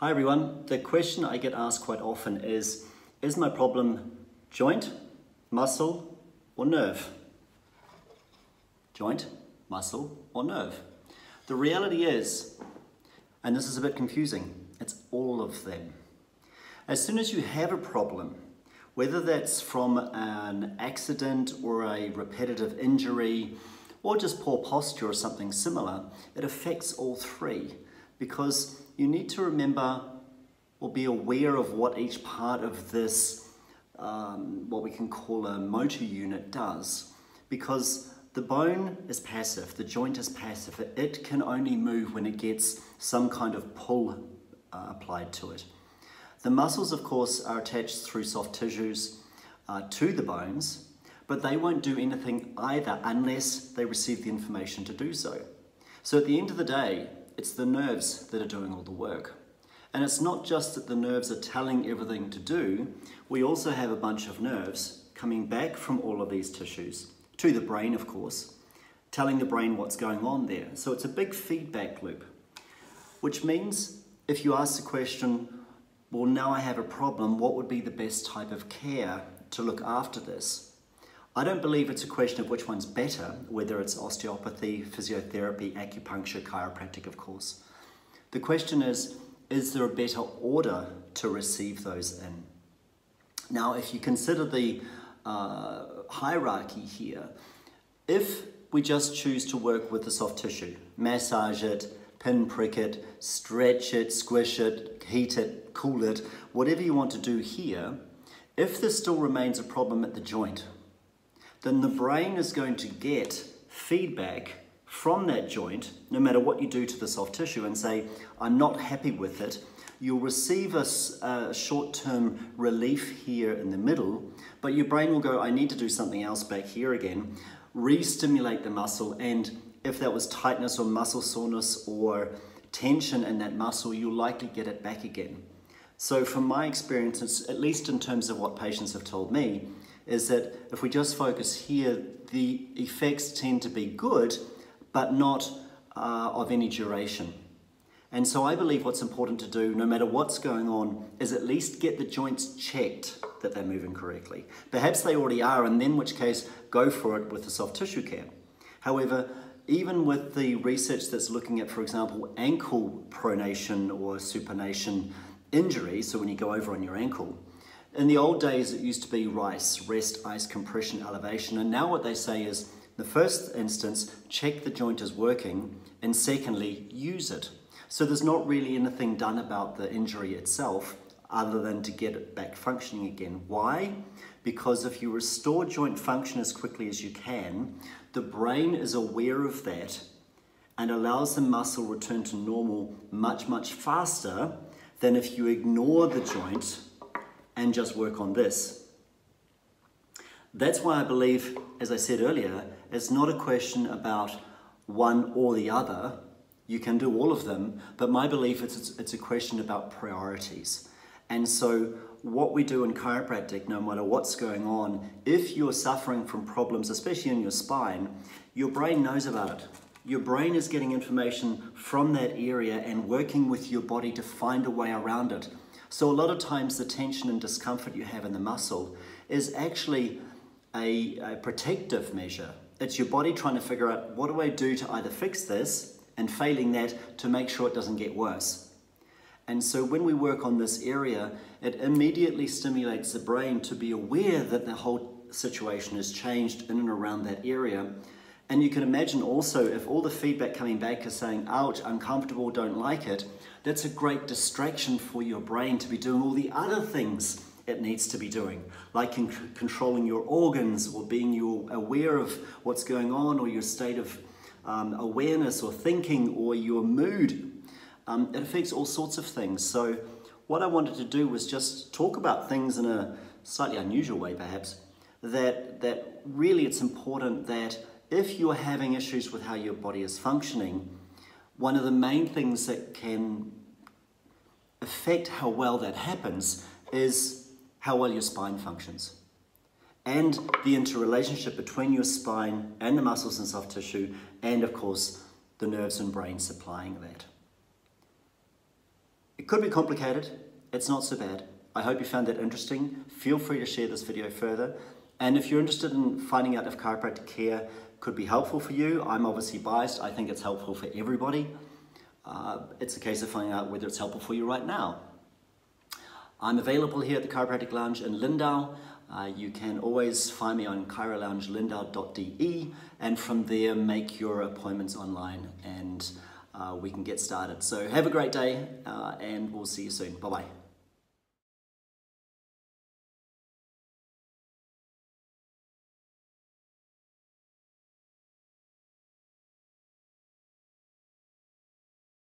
Hi everyone, the question I get asked quite often is my problem joint, muscle or nerve? Joint, muscle or nerve? The reality is, and this is a bit confusing, it's all of them. As soon as you have a problem, whether that's from an accident or a repetitive injury or just poor posture or something similar, it affects all three, because you need to remember or be aware of what each part of this, what we can call a motor unit does. Because the bone is passive, the joint is passive. It can only move when it gets some kind of pull applied to it. The muscles, of course, are attached through soft tissues to the bones, but they won't do anything either unless they receive the information to do so. So at the end of the day, it's the nerves that are doing all the work. And it's not just that the nerves are telling everything to do, we also have a bunch of nerves coming back from all of these tissues, to the brain of course, telling the brain what's going on there. So it's a big feedback loop, which means if you ask the question, well, now I have a problem, what would be the best type of care to look after this? I don't believe it's a question of which one's better, whether it's osteopathy, physiotherapy, acupuncture, chiropractic, of course. The question is there a better order to receive those in? Now, if you consider the hierarchy here, if we just choose to work with the soft tissue, massage it, pinprick it, stretch it, squish it, heat it, cool it, whatever you want to do here, if there still remains a problem at the joint, then the brain is going to get feedback from that joint, no matter what you do to the soft tissue, and say, I'm not happy with it. You'll receive a short-term relief here in the middle, but your brain will go, I need to do something else back here again, re-stimulate the muscle, and if that was tightness or muscle soreness or tension in that muscle, you'll likely get it back again. So from my experience, at least in terms of what patients have told me, is that if we just focus here, the effects tend to be good, but not of any duration. And so I believe what's important to do, no matter what's going on, is at least get the joints checked that they're moving correctly. Perhaps they already are, and in which case, go for it with the soft tissue care. However, even with the research that's looking at, for example, ankle pronation or supination injury, so when you go over on your ankle, in the old days, it used to be RICE, rest, ice, compression, elevation, and now what they say is, the first instance, check the joint is working, and secondly, use it. So there's not really anything done about the injury itself, other than to get it back functioning again. Why? Because if you restore joint function as quickly as you can, the brain is aware of that and allows the muscle return to normal much, much faster than if you ignore the joint and just work on this. That's why I believe, as I said earlier, it's not a question about one or the other. You can do all of them, but my belief is it's a question about priorities. And so what we do in chiropractic, no matter what's going on, if you're suffering from problems, especially in your spine, your brain knows about it. Your brain is getting information from that area and working with your body to find a way around it. So a lot of times the tension and discomfort you have in the muscle is actually a protective measure. It's your body trying to figure out, what do I do to either fix this, and failing that, to make sure it doesn't get worse. And so when we work on this area, it immediately stimulates the brain to be aware that the whole situation has changed in and around that area. And you can imagine also, if all the feedback coming back is saying, ouch, uncomfortable, don't like it, that's a great distraction for your brain to be doing all the other things it needs to be doing, like controlling your organs, or being aware of what's going on, or your state of awareness or thinking, or your mood. It affects all sorts of things. So what I wanted to do was just talk about things in a slightly unusual way perhaps, that really it's important that if you're having issues with how your body is functioning, one of the main things that can affect how well that happens is how well your spine functions, and the interrelationship between your spine and the muscles and soft tissue, and of course the nerves and brain supplying that. It could be complicated, it's not so bad. I hope you found that interesting. Feel free to share this video further. And if you're interested in finding out if chiropractic care could be helpful for you, I'm obviously biased. I think it's helpful for everybody. It's a case of finding out whether it's helpful for you right now. I'm available here at the Chiropractic Lounge in Lindau. You can always find me on chiroloungelindau.de, and from there make your appointments online and we can get started. So have a great day and we'll see you soon. Bye-bye.